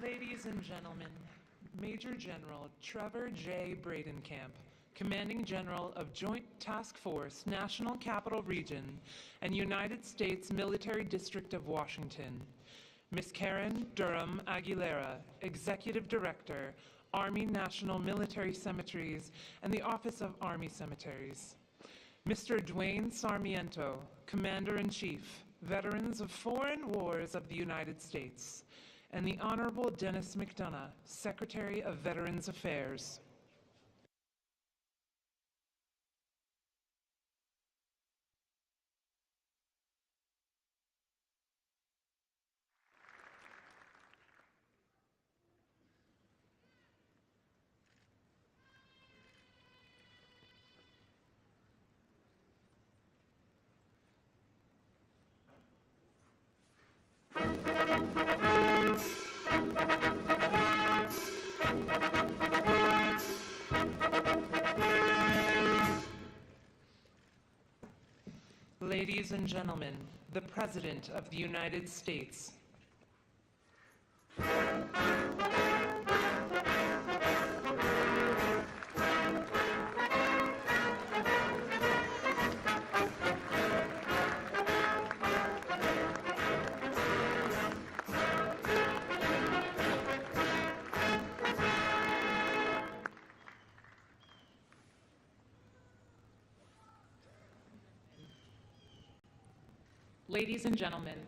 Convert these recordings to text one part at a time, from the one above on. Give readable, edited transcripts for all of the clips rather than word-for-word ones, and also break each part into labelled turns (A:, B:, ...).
A: Ladies and gentlemen, Major General Trevor J. Bradenkamp, Commanding General of Joint Task Force, National Capital Region, and United States Military District of Washington. Ms. Karen Durham Aguilera, Executive Director, Army National Military Cemeteries and the Office of Army Cemeteries. Mr. Dwayne Sarmiento, Commander-in-Chief, Veterans of Foreign Wars of the United States, and the Honorable Dennis McDonough, Secretary of Veterans Affairs. Ladies and gentlemen, the President of the United States.
B: Ladies and gentlemen,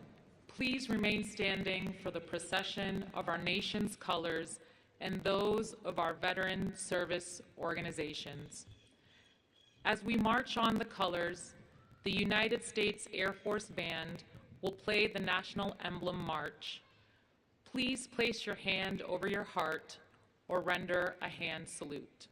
B: please remain standing for the procession of our nation's colors and those of our veteran service organizations. As we march on the colors, the United States Air Force Band will play the national emblem march. Please place your hand over your heart or render a hand salute.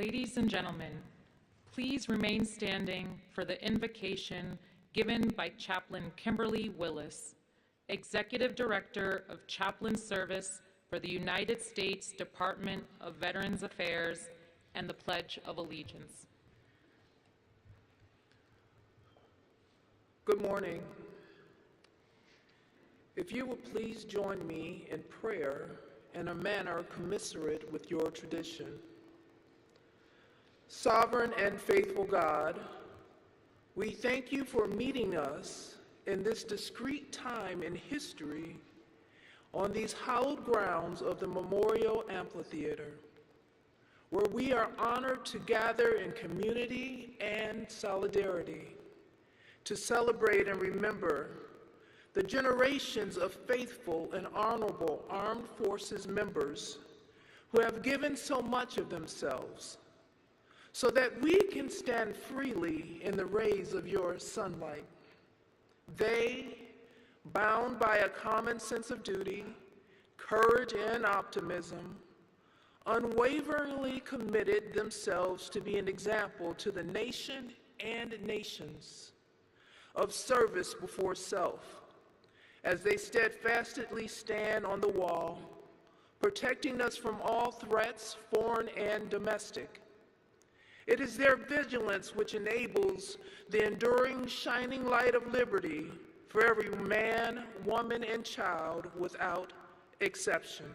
B: Ladies and gentlemen, please remain standing for the invocation given by Chaplain Kimberly Willis, Executive Director of Chaplain Service for the United States Department of Veterans Affairs, and the Pledge of Allegiance.
C: Good morning. If you would please join me in prayer in a manner commensurate with your tradition. Sovereign and faithful God, we thank you for meeting us in this discrete time in history on these hallowed grounds of the Memorial Amphitheater, where we are honored to gather in community and solidarity to celebrate and remember the generations of faithful and honorable armed forces members who have given so much of themselves so that we can stand freely in the rays of your sunlight. They, bound by a common sense of duty, courage, and optimism, unwaveringly committed themselves to be an example to the nation and nations of service before self, as they steadfastly stand on the wall, protecting us from all threats, foreign and domestic. It is their vigilance which enables the enduring shining light of liberty for every man, woman, and child without exception.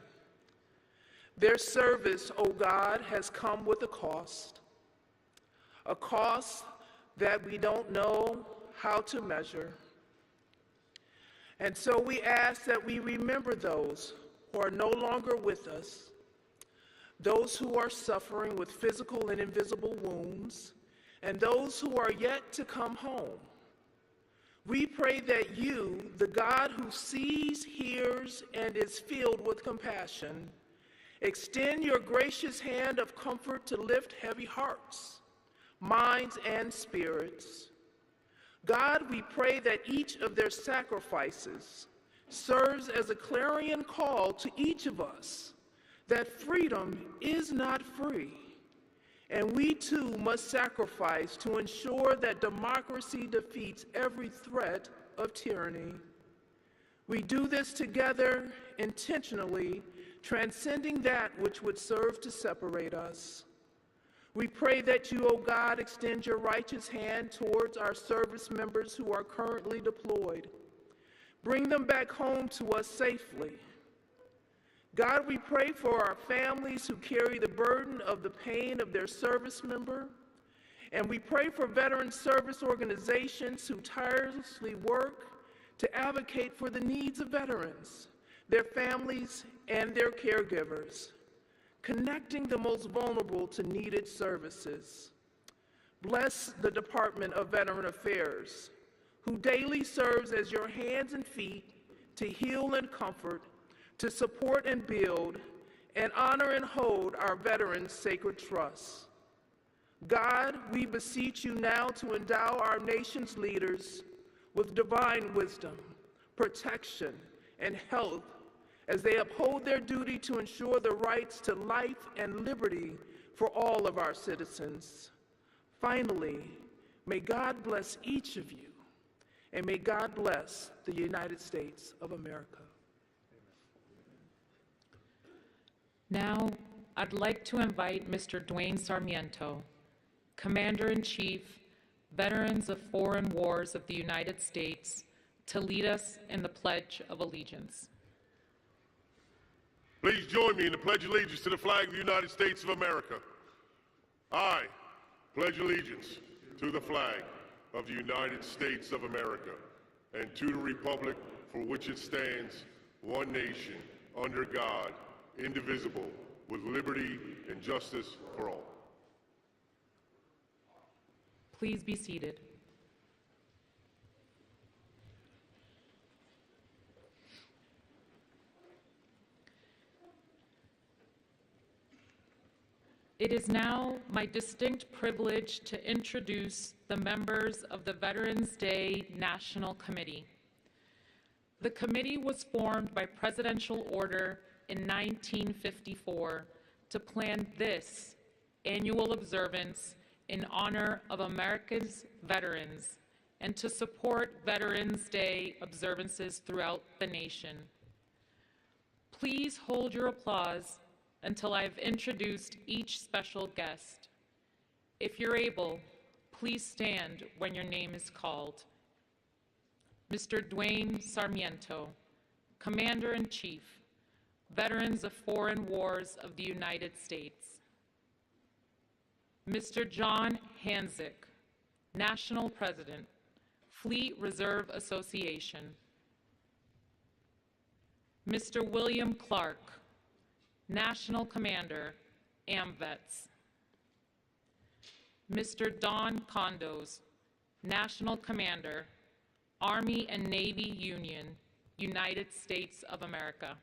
C: Their service, O God, has come with a cost that we don't know how to measure. And so we ask that we remember those who are no longer with us, those who are suffering with physical and invisible wounds, and those who are yet to come home. We pray that you, the God who sees, hears, and is filled with compassion, extend your gracious hand of comfort to lift heavy hearts, minds, and spirits. God, we pray that each of their sacrifices serves as a clarion call to each of us that freedom is not free, and we too must sacrifice to ensure that democracy defeats every threat of tyranny. We do this together, intentionally, transcending that which would serve to separate us. We pray that you, O God, extend your righteous hand towards our service members who are currently deployed. Bring them back home to us safely. God, we pray for our families who carry the burden of the pain of their service member, and we pray for veteran service organizations who tirelessly work to advocate for the needs of veterans, their families, and their caregivers, connecting the most vulnerable to needed services. Bless the Department of Veteran Affairs, who daily serves as your hands and feet to heal and comfort, to support and build, and honor and hold our veterans' sacred trusts. God, we beseech you now to endow our nation's leaders with divine wisdom, protection, and health as they uphold their duty to ensure the rights to life and liberty for all of our citizens. Finally, may God bless each of you, and may God bless the United States of America.
B: Now, I'd like to invite Mr. Dwayne Sarmiento, Commander-in-Chief, Veterans of Foreign Wars of the United States, to lead us in the Pledge of Allegiance.
D: Please join me in the Pledge of Allegiance to the flag of the United States of America. I pledge allegiance to the flag of the United States of America and to the republic for which it stands, one nation, under God, indivisible, with liberty and justice for all.
B: Please be seated. It is now my distinct privilege to introduce the members of the Veterans Day National Committee. The committee was formed by presidential order in 1954 to plan this, annual observance in honor of America's veterans and to support Veterans Day observances throughout the nation. Please hold your applause until I've introduced each special guest. If you're able, please stand when your name is called. Mr. Duane Sarmiento, Commander-in-Chief, Veterans of Foreign Wars of the United States. Mr. John Hanzik, National President, Fleet Reserve Association. Mr. William Clark, National Commander, AMVETS. Mr. Don Condos, National Commander, Army and Navy Union, United States of America.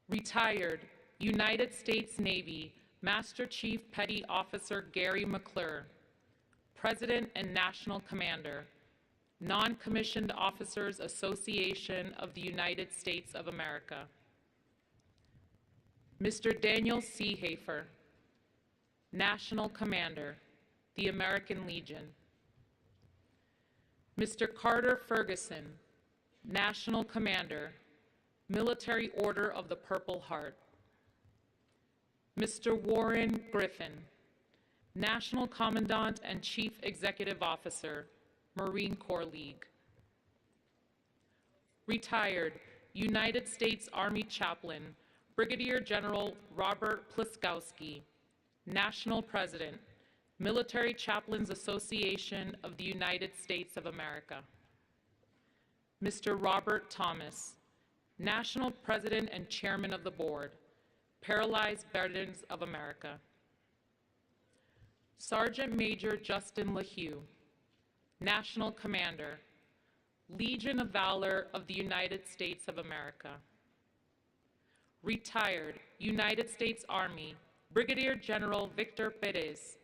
B: Retired United States Navy Master Chief Petty Officer Gary McClure, President and National Commander, Non-Commissioned Officers Association of the United States of America. Mr. Daniel Seehafer, National Commander, the American Legion. Mr. Carter Ferguson, National Commander, Military Order of the Purple Heart. Mr. Warren Griffin, National Commandant and Chief Executive Officer, Marine Corps League. Retired United States Army Chaplain, Brigadier General Robert Pliskowski, National President, Military Chaplains Association of the United States of America. Mr. Robert Thomas, National President and Chairman of the Board, Paralyzed Veterans of America. Sergeant Major Justin LaHue, National Commander, Legion of Valor of the United States of America. Retired United States Army, Brigadier General Victor Perez,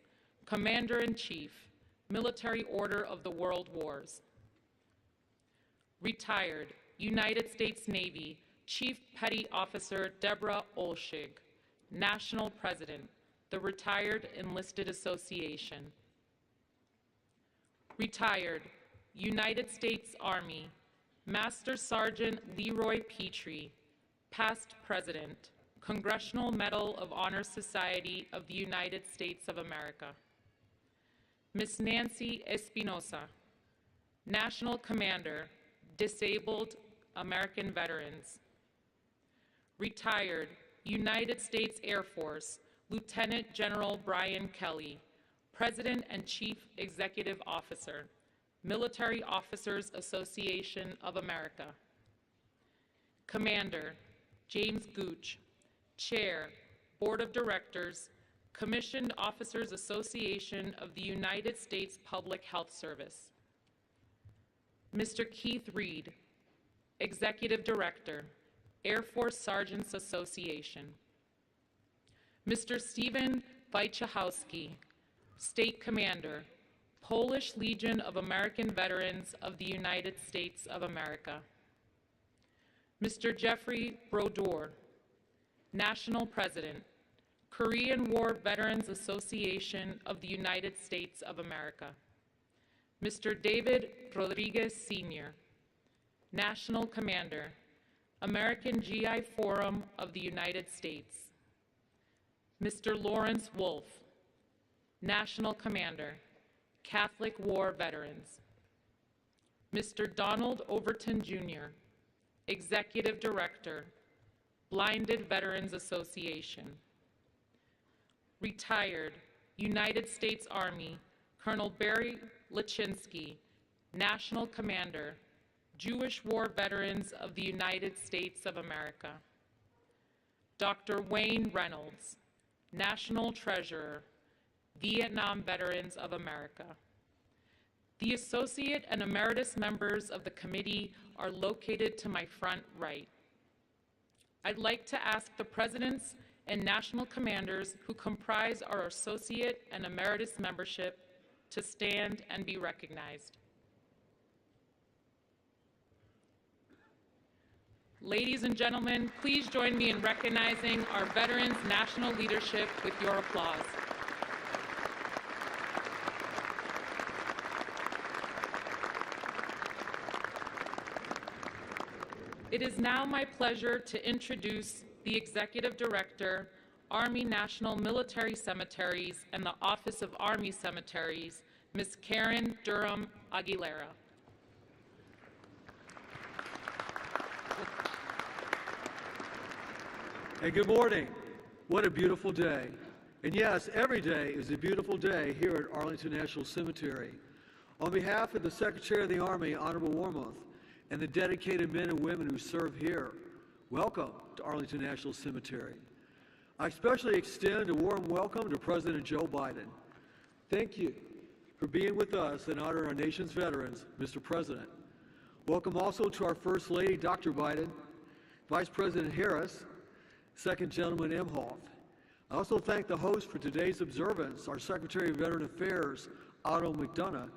B: Commander-in-Chief, Military Order of the World Wars. Retired United States Navy, Chief Petty Officer Deborah Olshig, National President, the Retired Enlisted Association. Retired United States Army, Master Sergeant Leroy Petrie, Past President, Congressional Medal of Honor Society of the United States of America. Ms. Nancy Espinosa, National Commander, Disabled American Veterans. Retired United States Air Force, Lieutenant General Brian Kelly, President and Chief Executive Officer, Military Officers Association of America. Commander James Gooch, Chair, Board of Directors, Commissioned Officers Association of the United States Public Health Service. Mr. Keith Reed, Executive Director, Air Force Sergeants Association. Mr. Stephen Wojciechowski, State Commander, Polish Legion of American Veterans of the United States of America. Mr. Jeffrey Brodeur, National President, Korean War Veterans Association of the United States of America. Mr. David Rodriguez Sr., National Commander, American GI Forum of the United States. Mr. Lawrence Wolf, National Commander, Catholic War Veterans. Mr. Donald Overton Jr., Executive Director, Blinded Veterans Association. Retired United States Army, Colonel Barry Lachinsky, National Commander, Jewish War Veterans of the United States of America. Dr. Wayne Reynolds, National Treasurer, Vietnam Veterans of America. The associate and emeritus members of the committee are located to my front right. I'd like to ask the presidents and national commanders who comprise our associate and emeritus membership to stand and be recognized. Ladies and gentlemen, please join me in recognizing our veterans' national leadership with your applause. It is now my pleasure to introduce the Executive Director, Army National Military Cemeteries and the Office of Army Cemeteries, Ms. Karen Durham Aguilera.
E: Hey, good morning. What a beautiful day. And yes, every day is a beautiful day here at Arlington National Cemetery. On behalf of the Secretary of the Army, Honorable Warmoth, and the dedicated men and women who serve here, welcome to Arlington National Cemetery. I especially extend a warm welcome to President Joe Biden. Thank you for being with us and honoring our nation's veterans, Mr. President. Welcome also to our First Lady, Dr. Biden, Vice President Harris, Second Gentleman Imhoff. I also thank the host for today's observance, our Secretary of Veteran Affairs, Otto McDonough,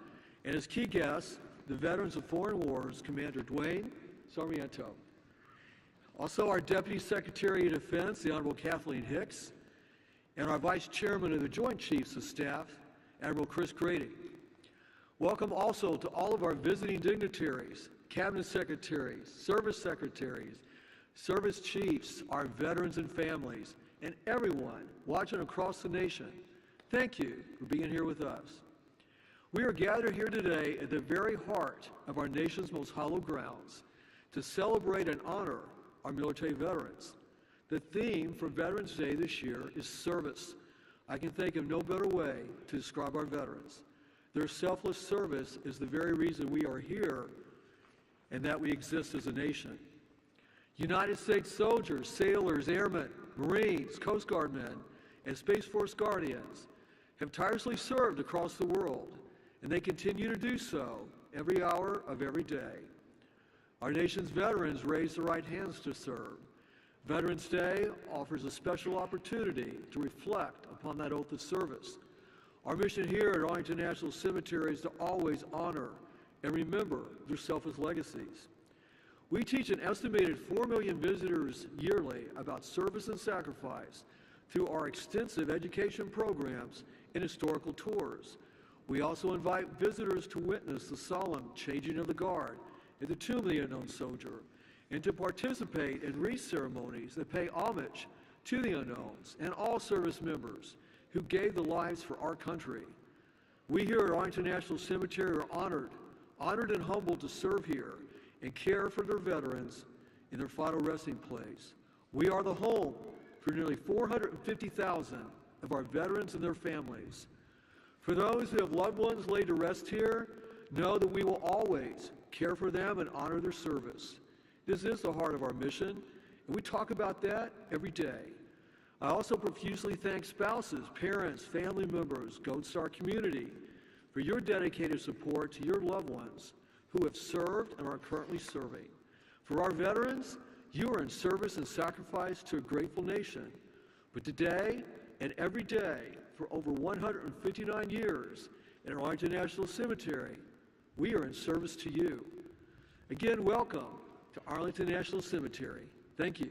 E: and his key guests, the Veterans of Foreign Wars, Commander Dwayne Sarmiento. Also our Deputy Secretary of Defense, the Honorable Kathleen Hicks, and our Vice Chairman of the Joint Chiefs of Staff, Admiral Chris Grady. Welcome also to all of our visiting dignitaries, Cabinet Secretaries, Service Secretaries, Service Chiefs, our veterans and families, and everyone watching across the nation. Thank you for being here with us. We are gathered here today at the very heart of our nation's most hallowed grounds to celebrate and honor our military veterans. The theme for Veterans Day this year is service. I can think of no better way to describe our veterans. Their selfless service is the very reason we are here and that we exist as a nation. United States soldiers, sailors, airmen, Marines, Coast Guard men, and Space Force Guardians have tirelessly served across the world, and they continue to do so every hour of every day. Our nation's veterans raise their right hands to serve. Veterans Day offers a special opportunity to reflect upon that oath of service. Our mission here at Arlington National Cemetery is to always honor and remember their selfless legacies. We teach an estimated 4 million visitors yearly about service and sacrifice through our extensive education programs and historical tours. We also invite visitors to witness the solemn changing of the guard at the Tomb of the Unknown Soldier and to participate in wreath ceremonies that pay homage to the unknowns and all service members who gave their lives for our country. We here at Arlington National Cemetery are honored and humbled to serve here and care for their veterans in their final resting place. We are the home for nearly 450,000 of our veterans and their families. For those who have loved ones laid to rest here, know that we will always care for them and honor their service. This is the heart of our mission, and we talk about that every day. I also profusely thank spouses, parents, family members, Gold Star community for your dedicated support to your loved ones who have served and are currently serving. For our veterans, you are in service and sacrifice to a grateful nation. But today and every day for over 159 years at Arlington National Cemetery, we are in service to you. Again, welcome to Arlington National Cemetery. Thank you.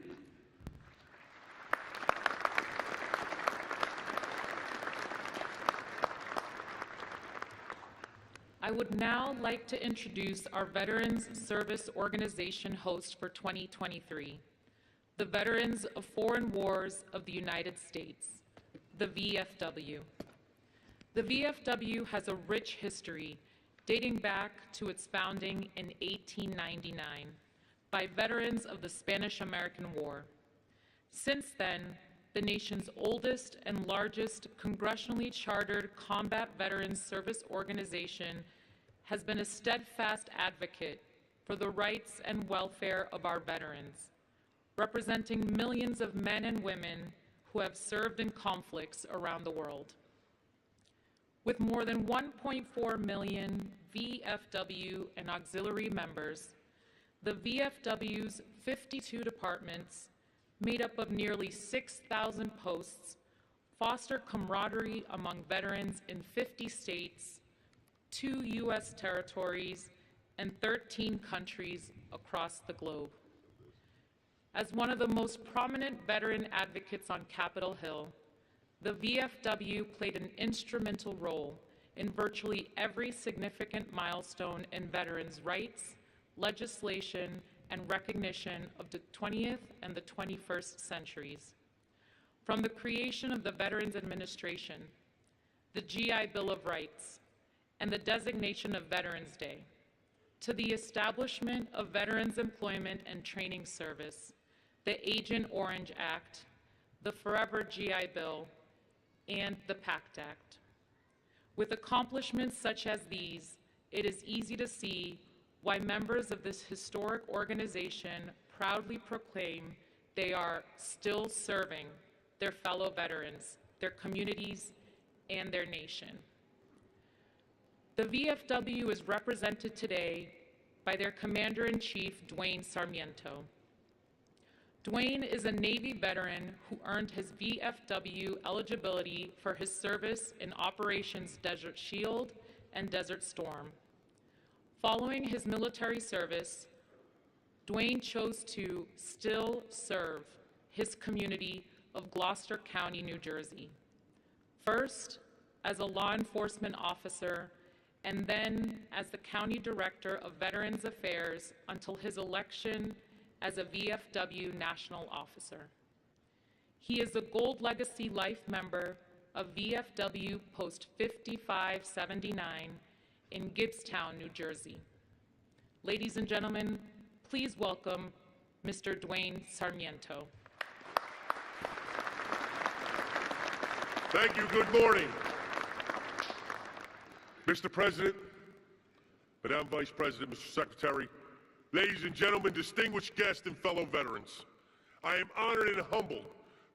B: I would now like to introduce our Veterans Service Organization host for 2023, the Veterans of Foreign Wars of the United States, the VFW. The VFW has a rich history dating back to its founding in 1899 by veterans of the Spanish-American War. Since then, the nation's oldest and largest congressionally chartered combat veterans service organization has been a steadfast advocate for the rights and welfare of our veterans, representing millions of men and women who have served in conflicts around the world. With more than 1.4 million VFW and auxiliary members, the VFW's 52 departments, made up of nearly 6,000 posts, foster camaraderie among veterans in 50 states, 2 U.S. territories, and 13 countries across the globe. As one of the most prominent veteran advocates on Capitol Hill, the VFW played an instrumental role in virtually every significant milestone in veterans' rights, legislation, and recognition of the 20th and the 21st centuries. From the creation of the Veterans Administration, the GI Bill of Rights, and the designation of Veterans Day, to the establishment of Veterans Employment and Training Service, the Agent Orange Act, the Forever GI Bill, and the PACT Act. With accomplishments such as these, it is easy to see why members of this historic organization proudly proclaim they are still serving their fellow veterans, their communities, and their nation. The VFW is represented today by their Commander-in-Chief, Dwayne Sarmiento. Dwayne is a Navy veteran who earned his VFW eligibility for his service in Operations Desert Shield and Desert Storm. Following his military service, Dwayne chose to still serve his community of Gloucester County, New Jersey. First, as a law enforcement officer, and then as the County Director of Veterans Affairs until his election as a VFW National Officer. He is a Gold Legacy Life member of VFW Post 5579 in Gibbstown, New Jersey. Ladies and gentlemen, please welcome Mr. Dwayne Sarmiento.
D: Thank you. Good morning. Mr. President, Madam Vice President, Mr. Secretary, ladies and gentlemen, distinguished guests and fellow veterans, I am honored and humbled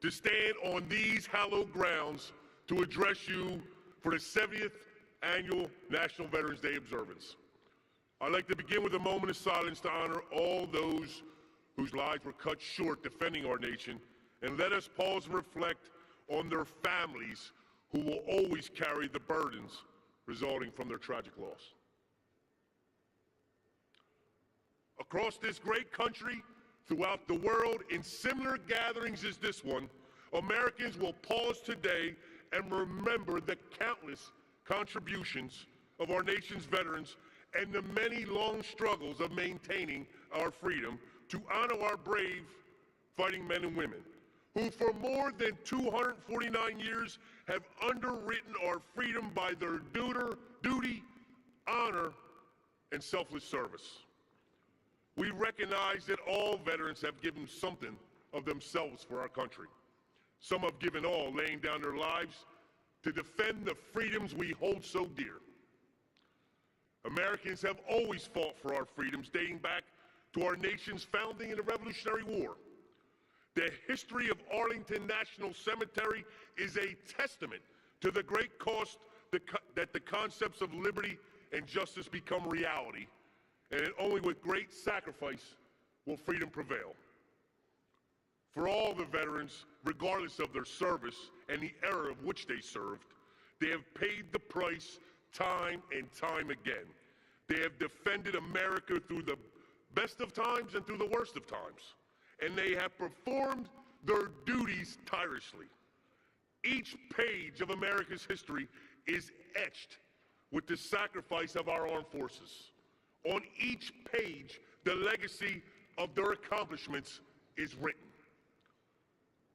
D: to stand on these hallowed grounds to address you for the 70th Annual National Veterans Day observance. I'd like to begin with a moment of silence to honor all those whose lives were cut short defending our nation, and let us pause and reflect on their families who will always carry the burdens resulting from their tragic loss. Across this great country, throughout the world, in similar gatherings as this one, Americans will pause today and remember the countless contributions of our nation's veterans and the many long struggles of maintaining our freedom, to honor our brave fighting men and women who for more than 249 years have underwritten our freedom by their duty, honor, and selfless service. We recognize that all veterans have given something of themselves for our country. Some have given all, laying down their lives to defend the freedoms we hold so dear. Americans have always fought for our freedoms, dating back to our nation's founding in the Revolutionary War. The history of Arlington National Cemetery is a testament to the great cost that the concepts of liberty and justice become reality, and only with great sacrifice will freedom prevail. For all the veterans, regardless of their service and the era of which they served, they have paid the price time and time again. They have defended America through the best of times and through the worst of times, and they have performed their duties tirelessly. Each page of America's history is etched with the sacrifice of our armed forces. On each page, the legacy of their accomplishments is written.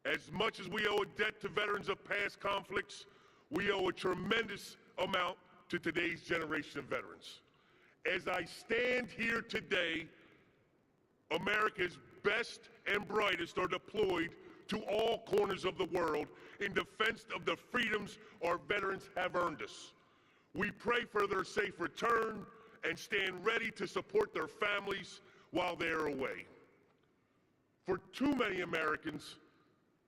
D: As much as we owe a debt to veterans of past conflicts, we owe a tremendous amount to today's generation of veterans. As I stand here today, America's best and brightest are deployed to all corners of the world in defense of the freedoms our veterans have earned us. We pray for their safe return and stand ready to support their families while they are away. For too many Americans,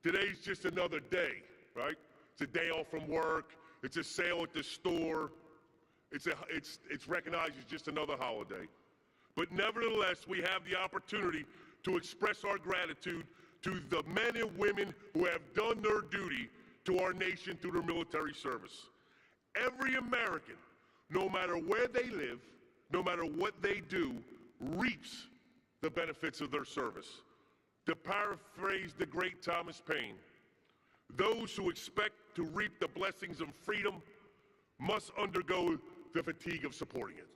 D: today's just another day, right? It's a day off from work, it's a sale at the store, it's recognized as just another holiday. But nevertheless, we have the opportunity to express our gratitude to the men and women who have done their duty to our nation through their military service. Every American, no matter where they live, no matter what they do, reaps the benefits of their service. To paraphrase the great Thomas Paine, those who expect to reap the blessings of freedom must undergo the fatigue of supporting it.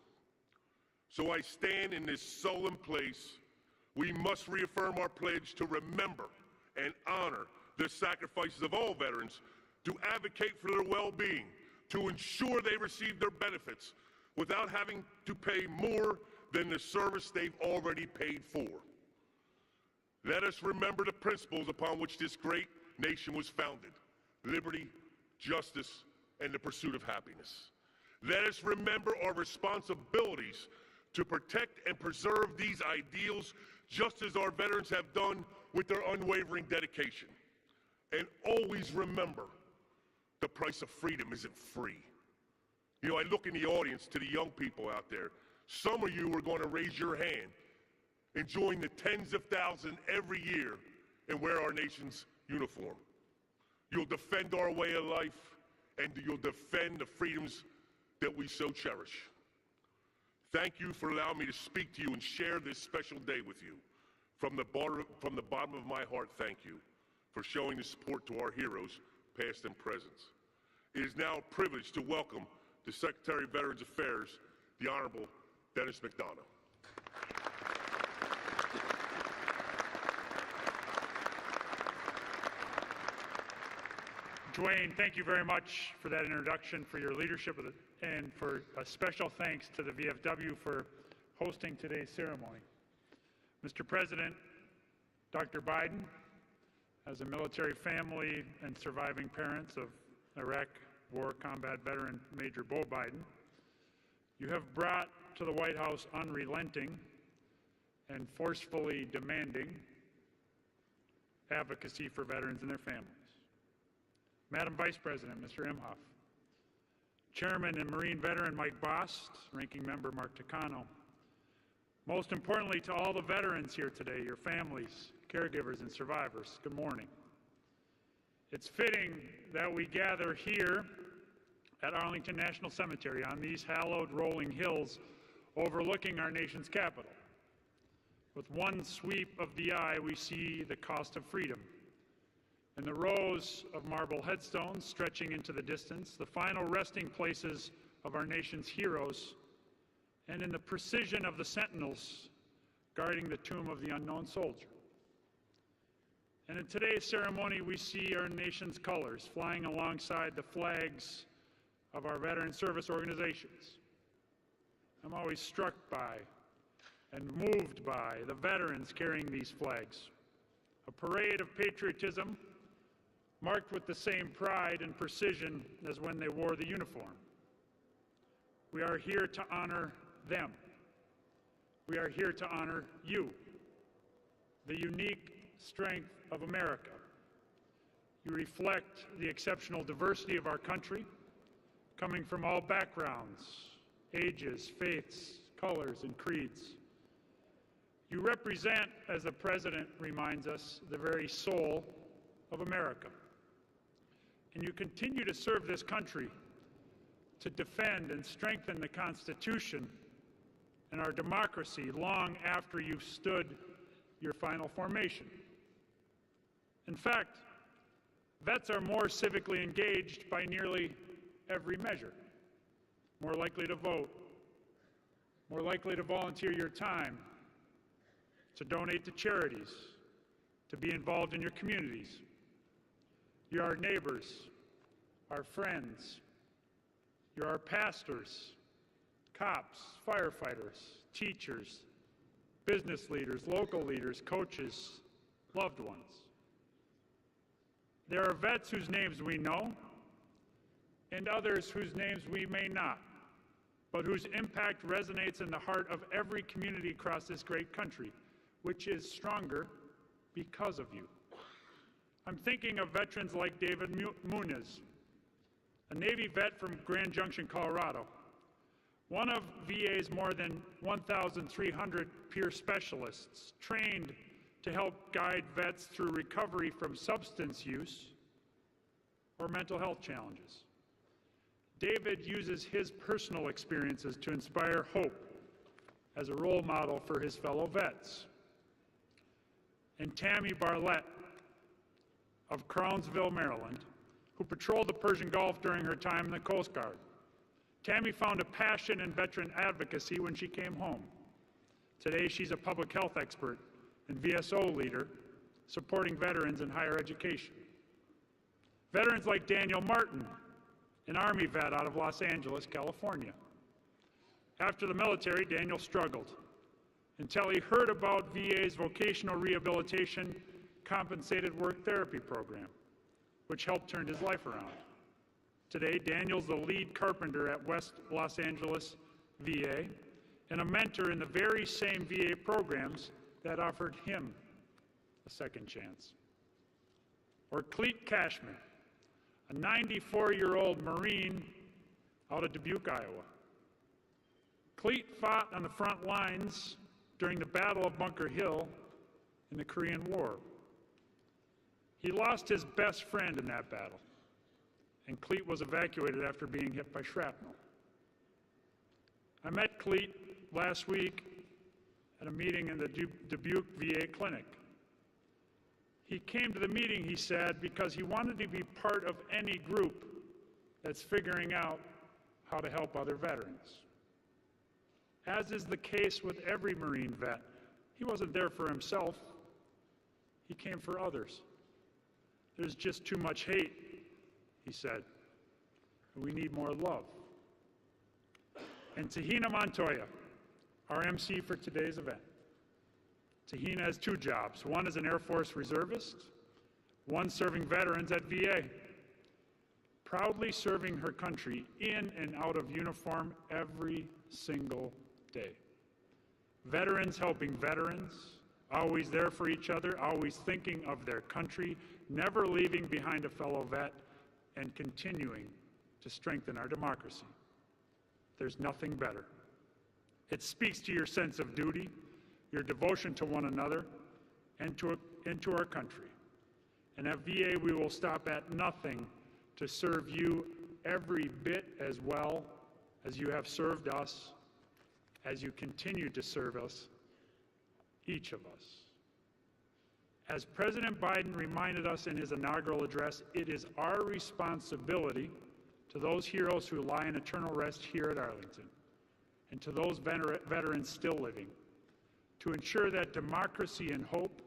D: So I stand in this solemn place. We must reaffirm our pledge to remember and honor the sacrifices of all veterans, to advocate for their well-being, to ensure they receive their benefits without having to pay more than the service they've already paid for. Let us remember the principles upon which this great nation was founded: liberty, justice, and the pursuit of happiness. Let us remember our responsibilities to protect and preserve these ideals, just as our veterans have done with their unwavering dedication. And always remember, the price of freedom isn't free. You know, I look in the audience to the young people out there. Some of you are going to raise your hand and join the tens of thousands every year and wear our nation's uniform. You'll defend our way of life, and you'll defend the freedoms that we so cherish. Thank you for allowing me to speak to you and share this special day with you. From the bottom of my heart, thank you for showing the support to our heroes, past and present. It is now a privilege to welcome the Secretary of Veterans Affairs, the Honorable Dennis McDonough.
F: Dwayne, thank you very much for that introduction, for your leadership, and for a special thanks to the VFW for hosting today's ceremony. Mr. President, Dr. Biden, as a military family and surviving parents of Iraq War combat veteran Major Bo Biden, you have brought to the White House unrelenting and forcefully demanding advocacy for veterans and their families. Madam Vice President, Mr. Imhoff, Chairman and Marine veteran Mike Bost, Ranking Member Mark Takano, most importantly to all the veterans here today, your families, caregivers, and survivors, good morning. It's fitting that we gather here at Arlington National Cemetery on these hallowed rolling hills overlooking our nation's capital. With one sweep of the eye, we see the cost of freedom. In the rows of marble headstones stretching into the distance, the final resting places of our nation's heroes, and in the precision of the sentinels guarding the tomb of the unknown soldier. And in today's ceremony, we see our nation's colors flying alongside the flags of our veteran service organizations. I'm always struck by and moved by the veterans carrying these flags, a parade of patriotism marked with the same pride and precision as when they wore the uniform. We are here to honor them. We are here to honor you, the unique strength of America. You reflect the exceptional diversity of our country, coming from all backgrounds, ages, faiths, colors, and creeds. You represent, as the President reminds us, the very soul of America. And you continue to serve this country to defend and strengthen the Constitution and our democracy long after you've stood your final formation. In fact, vets are more civically engaged by nearly every measure. More likely to vote, more likely to volunteer your time, to donate to charities, to be involved in your communities. You're our neighbors, our friends. You're our pastors, cops, firefighters, teachers, business leaders, local leaders, coaches, loved ones. There are vets whose names we know, and others whose names we may not, but whose impact resonates in the heart of every community across this great country, which is stronger because of you. I'm thinking of veterans like David Muniz, a Navy vet from Grand Junction, Colorado, one of VA's more than 1,300 peer specialists trained to help guide vets through recovery from substance use or mental health challenges. David uses his personal experiences to inspire hope as a role model for his fellow vets. and Tammy Barlett of Crownsville, Maryland, who patrolled the Persian Gulf during her time in the Coast Guard. Tammy found a passion in veteran advocacy when she came home. Today, she's a public health expert and VSO leader supporting veterans in higher education. Veterans like Daniel Martin, an Army vet out of Los Angeles, California. After the military, Daniel struggled until he heard about VA's vocational rehabilitation compensated work therapy program, which helped turn his life around. Today, Daniel's the lead carpenter at West Los Angeles VA and a mentor in the very same VA programs that offered him a second chance. Or Cleet Cashman, a 94-year-old Marine out of Dubuque, Iowa. Cleet fought on the front lines during the Battle of Bunker Hill in the Korean War. He lost his best friend in that battle, and Cleet was evacuated after being hit by shrapnel. I met Cleet last week at a meeting in the Dubuque VA clinic. He came to the meeting, he said, because he wanted to be part of any group that's figuring out how to help other veterans. As is the case with every Marine vet, he wasn't there for himself, he came for others. There's just too much hate, he said. We need more love. And Tahina Montoya, our MC for today's event. Tahina has two jobs. One as an Air Force reservist, one serving veterans at VA. Proudly serving her country in and out of uniform every single day. Veterans helping veterans, always there for each other, always thinking of their country, never leaving behind a fellow vet, and continuing to strengthen our democracy. There's nothing better. It speaks to your sense of duty, your devotion to one another, and to our country. And at VA, we will stop at nothing to serve you every bit as well as you have served us, as you continue to serve us, each of us. As President Biden reminded us in his inaugural address, it is our responsibility to those heroes who lie in eternal rest here at Arlington, and to those veterans still living, to ensure that democracy and hope,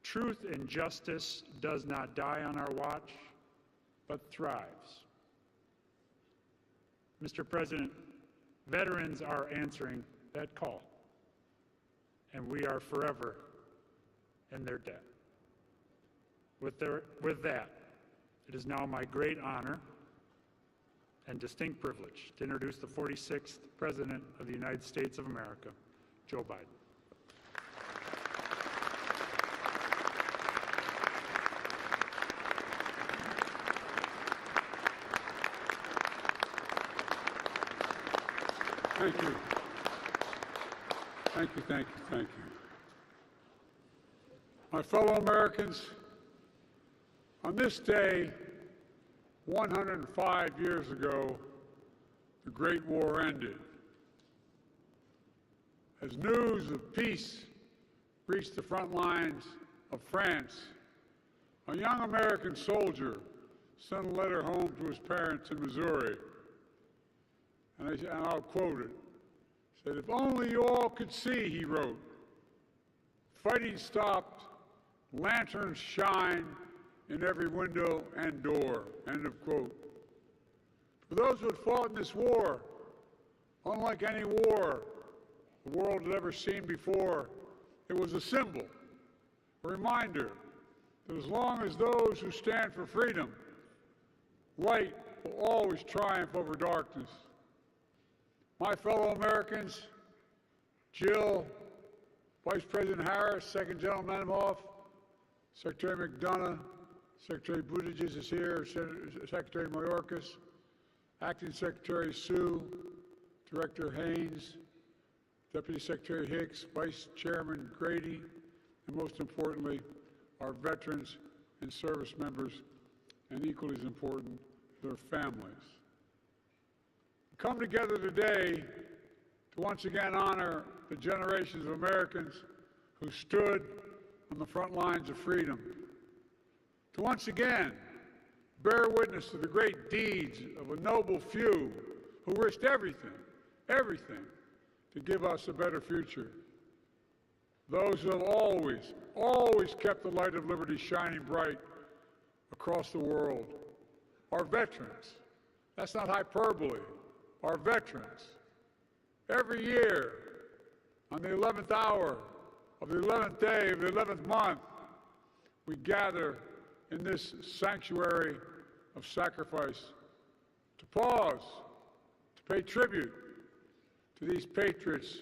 F: truth and justice does not die on our watch, but thrives. Mr. President, veterans are answering that call, and we are forever in their debt. With that, it is now my great honor and distinct privilege to introduce the 46th President of the United States of America, Joe Biden.
G: Thank you. Thank you, thank you, thank you. My fellow Americans, on this day, 105 years ago, the Great War ended. As news of peace reached the front lines of France, a young American soldier sent a letter home to his parents in Missouri. And I'll quote it. He said, "If only you all could see," he wrote. "Fighting stopped, lanterns shine in every window and door." End of quote. For those who had fought in this war, unlike any war the world had ever seen before, it was a symbol, a reminder that as long as those who stand for freedom, light will always triumph over darkness. My fellow Americans, Jill, Vice President Harris, Second General Mendenhoff, Secretary McDonough, Secretary Buttigieg is here, Secretary Mayorkas, Acting Secretary Sue, Director Haynes, Deputy Secretary Hicks, Vice Chairman Grady, and most importantly, our veterans and service members, and equally as important, their families. We come together today to once again honor the generations of Americans who stood on the front lines of freedom, to once again bear witness to the great deeds of a noble few who risked everything, everything, to give us a better future. Those who have always, always kept the light of liberty shining bright across the world. Our veterans. That's not hyperbole. Our veterans. Every year, on the 11th hour of the 11th day of the 11th month, we gather in this sanctuary of sacrifice to pause, to pay tribute to these patriots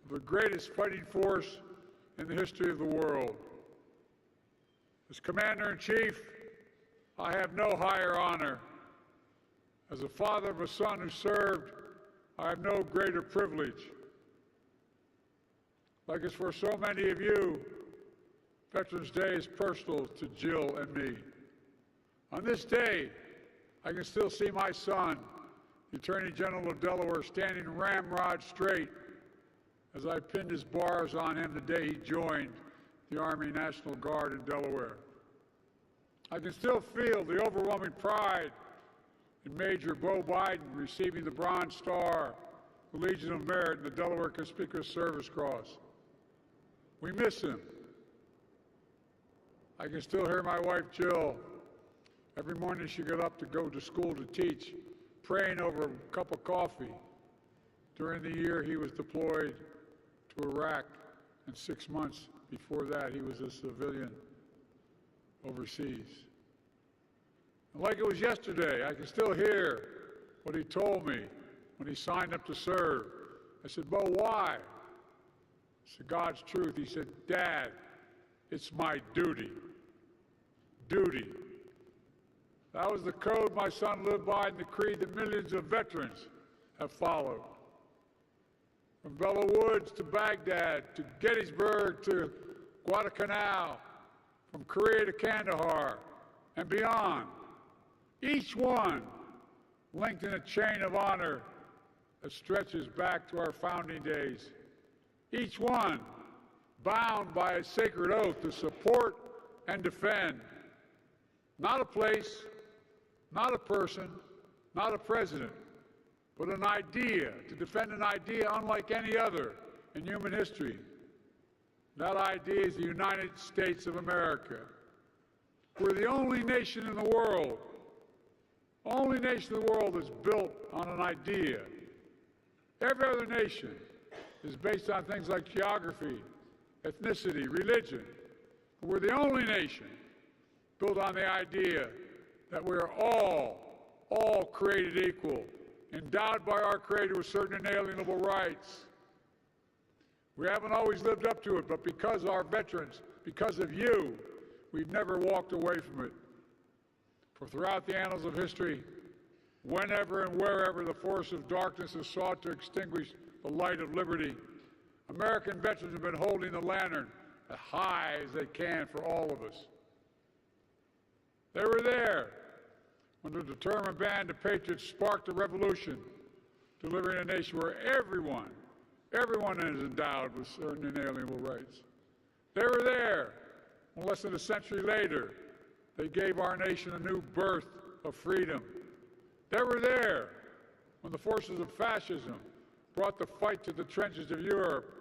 G: of the greatest fighting force in the history of the world. As Commander-in-Chief, I have no higher honor. As a father of a son who served, I have no greater privilege. Like it's for so many of you, Veterans Day is personal to Jill and me. On this day, I can still see my son, the Attorney General of Delaware, standing ramrod straight as I pinned his bars on him the day he joined the Army National Guard in Delaware. I can still feel the overwhelming pride in Major Bo Biden receiving the Bronze Star, the Legion of Merit, and the Delaware Conspicuous Service Cross. We miss him. I can still hear my wife, Jill, every morning she got up to go to school to teach, praying over a cup of coffee during the year he was deployed to Iraq, and 6 months before that he was a civilian overseas. And like it was yesterday, I can still hear what he told me when he signed up to serve. I said, Bo, why? I said, God's truth. He said, Dad, it's my duty. Duty. That was the code my son lived by and the creed that millions of veterans have followed. From Belleau Woods to Baghdad, to Gettysburg, to Guadalcanal, from Korea to Kandahar, and beyond. Each one linked in a chain of honor that stretches back to our founding days. Each one bound by a sacred oath to support and defend. Not a place, not a person, not a president, but an idea, to defend an idea unlike any other in human history. That idea is the United States of America. We're the only nation in the world that's built on an idea. Every other nation is based on things like geography, ethnicity, religion. We're the only nation built on the idea that we're all created equal, endowed by our Creator with certain inalienable rights. We haven't always lived up to it, but because our veterans, because of you, we've never walked away from it. For throughout the annals of history, whenever and wherever the force of darkness has sought to extinguish the light of liberty, American veterans have been holding the lantern as high as they can for all of us. They were there when the determined band of patriots sparked a revolution, delivering a nation where everyone is endowed with certain inalienable rights. They were there when less than a century later, they gave our nation a new birth of freedom. They were there when the forces of fascism brought the fight to the trenches of Europe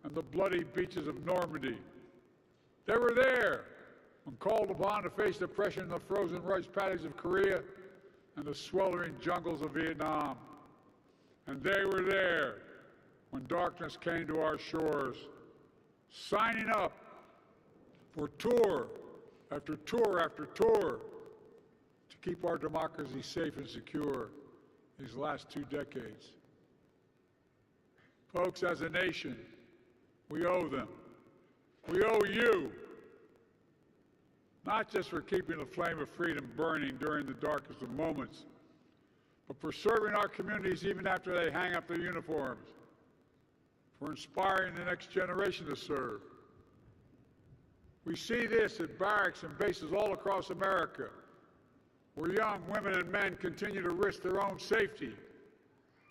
G: and the bloody beaches of Normandy. They were there when called upon to face oppression in the frozen rice paddies of Korea and the sweltering jungles of Vietnam. And they were there when darkness came to our shores, signing up for tour after tour after tour to keep our democracy safe and secure these last 2 decades. Folks, as a nation, we owe them. We owe you, not just for keeping the flame of freedom burning during the darkest of moments, but for serving our communities even after they hang up their uniforms, for inspiring the next generation to serve. We see this at barracks and bases all across America, where young women and men continue to risk their own safety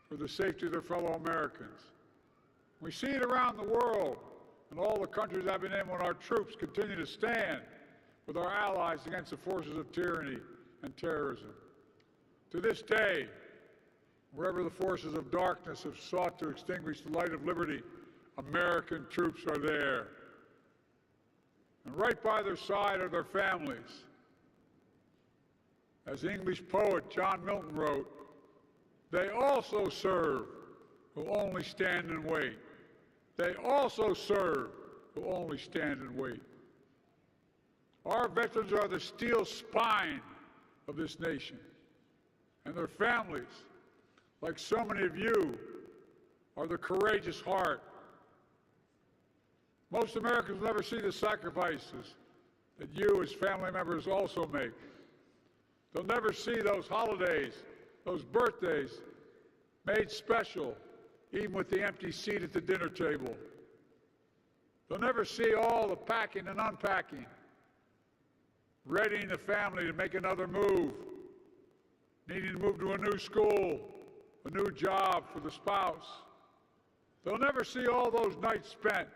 G: for the safety of their fellow Americans. We see it around the world and all the countries I've been in when our troops continue to stand with our allies against the forces of tyranny and terrorism. To this day, wherever the forces of darkness have sought to extinguish the light of liberty, American troops are there. And right by their side are their families. As the English poet John Milton wrote, they also serve who only stand and wait. They also serve who only stand and wait. Our veterans are the steel spine of this nation, and their families, like so many of you, are the courageous heart. Most Americans will never see the sacrifices that you as family members also make. They'll never see those holidays, those birthdays made special, even with the empty seat at the dinner table. They'll never see all the packing and unpacking, readying the family to make another move, needing to move to a new school, a new job for the spouse. They'll never see all those nights spent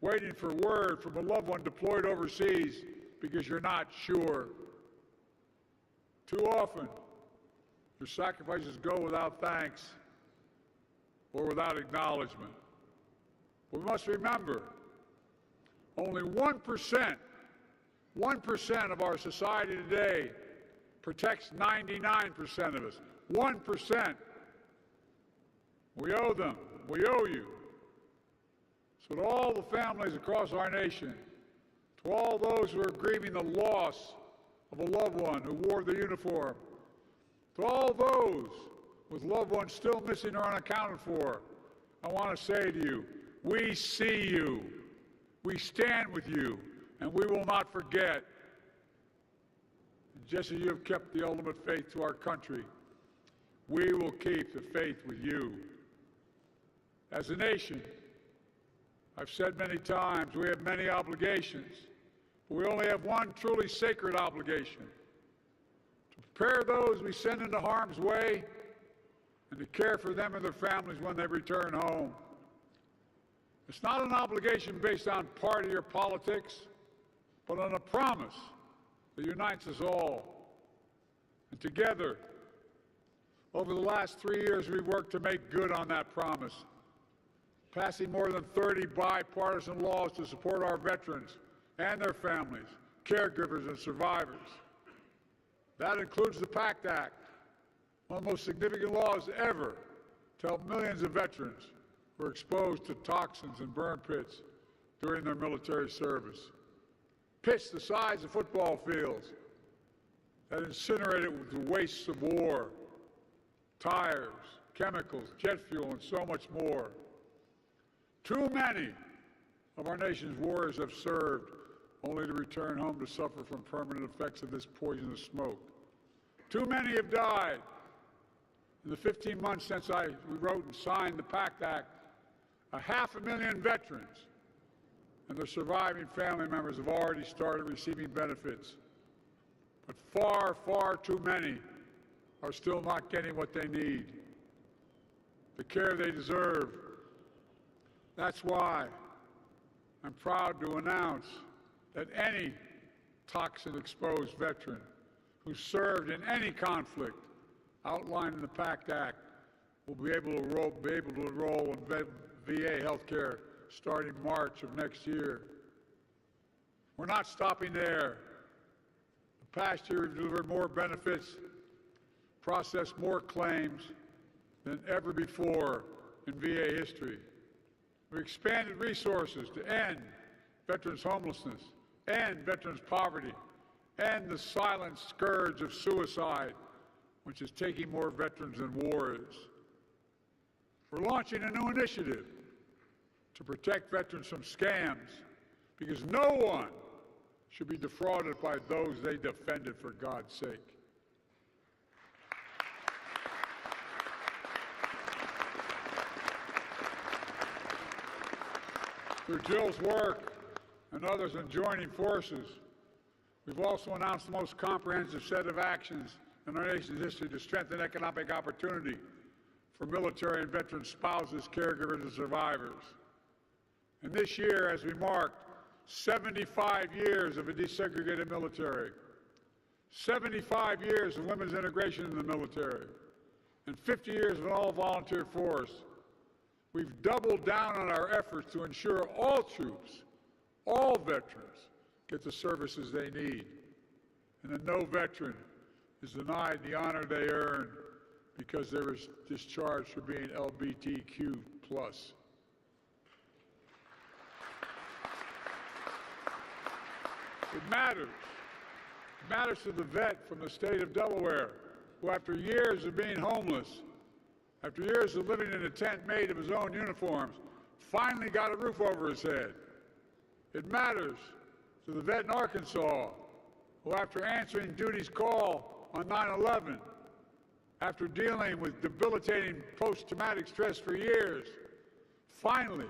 G: waiting for word from a loved one deployed overseas because you're not sure. Too often, your sacrifices go without thanks or without acknowledgement. We must remember, only 1% of our society today protects 99% of us. 1%. We owe them. We owe you. So to all the families across our nation, to all those who are grieving the loss of a loved one who wore the uniform, to all those with loved ones still missing or unaccounted for, I want to say to you, we see you, we stand with you, and we will not forget. And just as you have kept the ultimate faith to our country, we will keep the faith with you. As a nation, I've said many times, we have many obligations, but we only have one truly sacred obligation: to prepare those we send into harm's way and to care for them and their families when they return home. It's not an obligation based on party or politics, but on a promise that unites us all. And together, over the last 3 years, we've worked to make good on that promise, passing more than 30 bipartisan laws to support our veterans and their families, caregivers, and survivors. That includes the PACT Act, one of the most significant laws ever to help millions of veterans who are exposed to toxins and burn pits during their military service. Pits the size of football fields that incinerated with the wastes of war, tires, chemicals, jet fuel, and so much more. Too many of our nation's warriors have served only to return home to suffer from permanent effects of this poisonous smoke. Too many have died. In the 15 months since we wrote and signed the PACT Act, 500,000 veterans and their surviving family members have already started receiving benefits. But far, far too many are still not getting what they need, the care they deserve. That's why I'm proud to announce that any toxin-exposed veteran who served in any conflict outlined in the PACT Act will be able to enroll in VA health care starting March of next year. We're not stopping there. The past year we've delivered more benefits, processed more claims than ever before in VA history. We've expanded resources to end veterans' homelessness, end veterans' poverty, end the silent scourge of suicide, which is taking more veterans than war is. We're launching a new initiative to protect veterans from scams, because no one should be defrauded by those they defended, for God's sake. Through Jill's work and others in joining forces, we've also announced the most comprehensive set of actions in our nation's history to strengthen economic opportunity for military and veteran spouses, caregivers, and survivors. And this year, as we marked 75 years of a desegregated military, 75 years of women's integration in the military, and 50 years of an all-volunteer force, we've doubled down on our efforts to ensure all troops, all veterans, get the services they need, and that no veteran is denied the honor they earn because they were discharged for being LGBTQ+. It matters. It matters to the vet from the state of Delaware, who after years of being homeless, after years of living in a tent made of his own uniforms, finally got a roof over his head. It matters to the vet in Arkansas, who after answering duty's call on 9/11, after dealing with debilitating post-traumatic stress for years, finally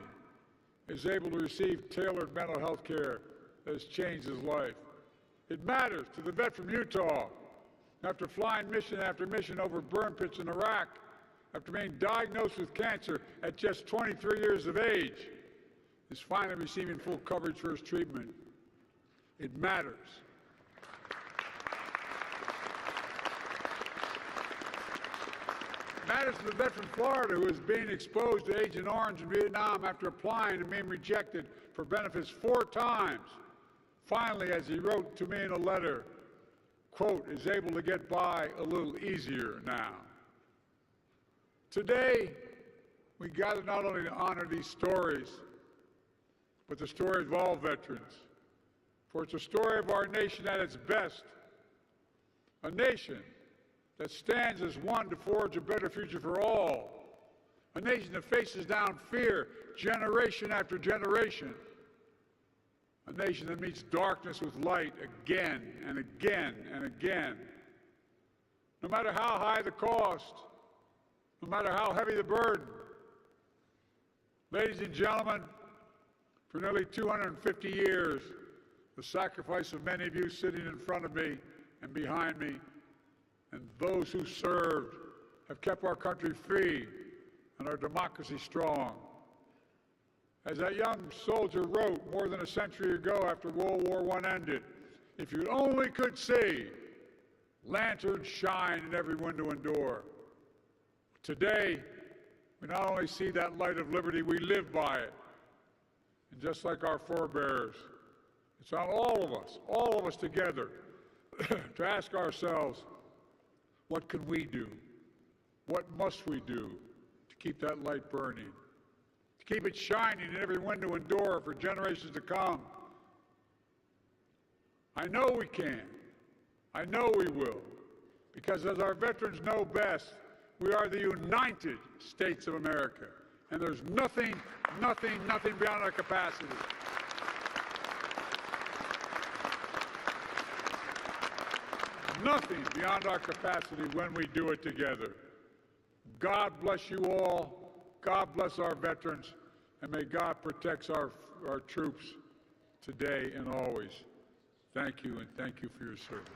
G: is able to receive tailored mental health care that has changed his life. It matters to the vet from Utah, after flying mission after mission over burn pits in Iraq, after being diagnosed with cancer at just 23 years of age, is finally receiving full coverage for his treatment. It matters. It matters to the vet from Florida who is being exposed to Agent Orange in Vietnam after applying and being rejected for benefits 4 times. Finally, as he wrote to me in a letter, quote, is able to get by a little easier now. Today, we gather not only to honor these stories, but the stories of all veterans. For it's a story of our nation at its best, a nation that stands as one to forge a better future for all, a nation that faces down fear generation after generation, a nation that meets darkness with light again and again and again. No matter how high the cost, no matter how heavy the burden. Ladies and gentlemen, for nearly 250 years, the sacrifice of many of you sitting in front of me and behind me, and those who served, have kept our country free and our democracy strong. As that young soldier wrote more than a century ago after World War I ended, if you only could see, lanterns shine in every window and door. Today, we not only see that light of liberty, we live by it. And just like our forebears, it's on all of us together, to ask ourselves, what can we do? What must we do to keep that light burning? To keep it shining in every window and door for generations to come? I know we can. I know we will. Because as our veterans know best, we are the United States of America. And there's nothing beyond our capacity. Nothing beyond our capacity when we do it together. God bless you all. God bless our veterans. And may God protect our troops today and always. Thank you, and thank you for your service.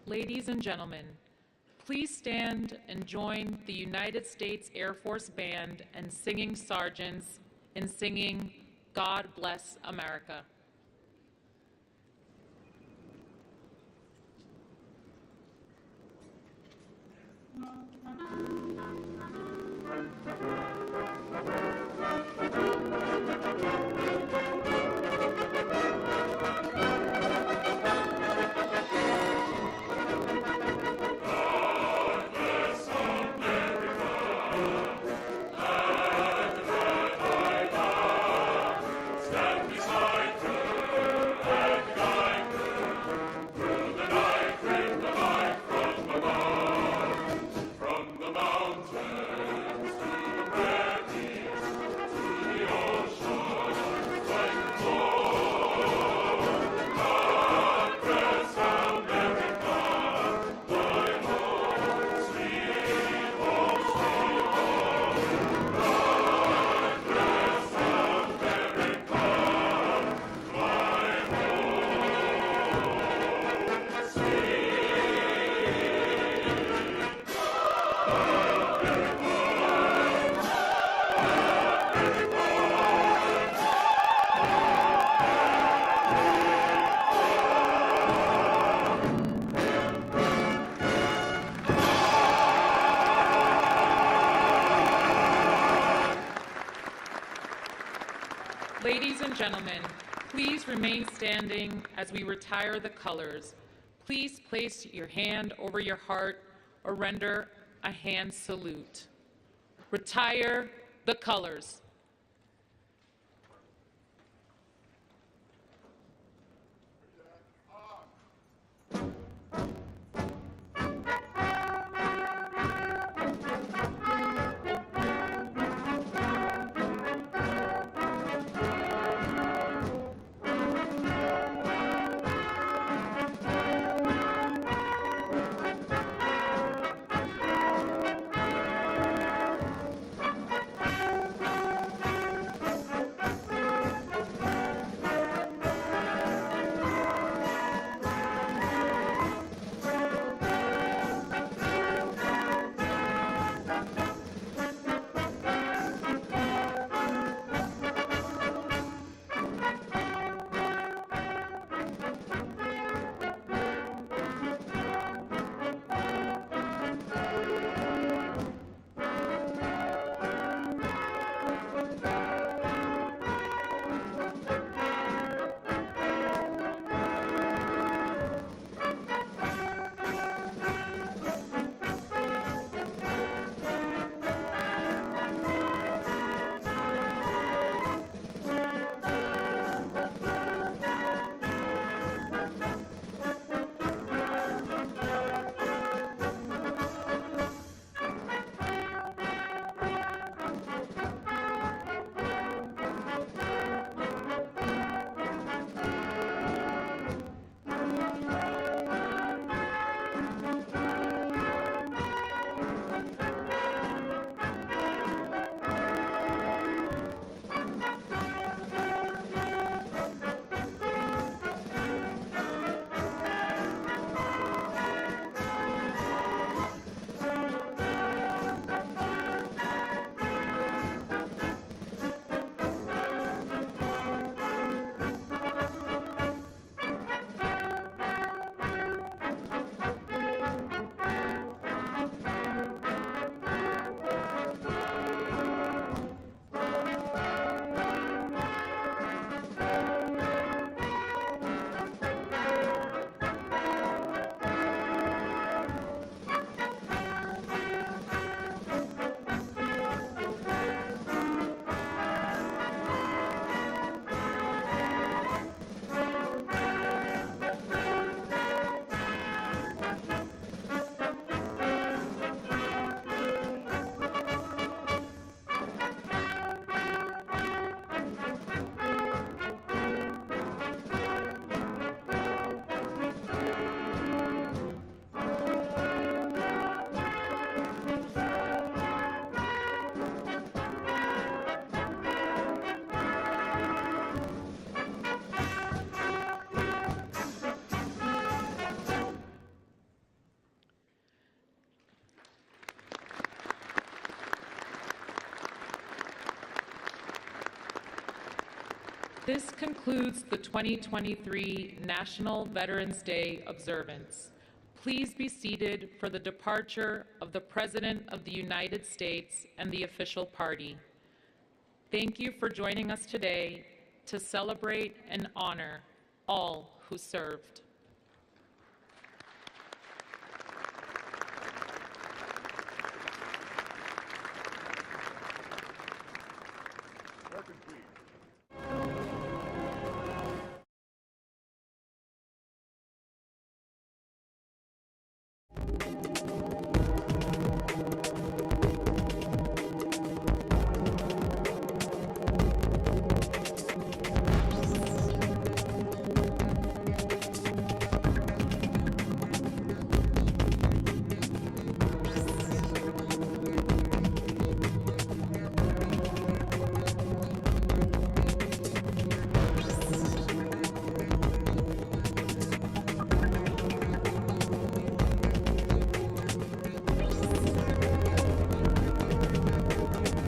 B: Ladies and gentlemen, please stand and join the United States Air Force Band and singing sergeants in singing God Bless America.
H: From the mountains to the
B: gentlemen, please remain standing as we retire the colors. Please place your hand over your heart or render a hand salute. Retire the colors. This concludes the 2023 National Veterans Day observance. Please be seated for the departure of the President of the United States and the official party. Thank you for joining us today to celebrate and honor all who served.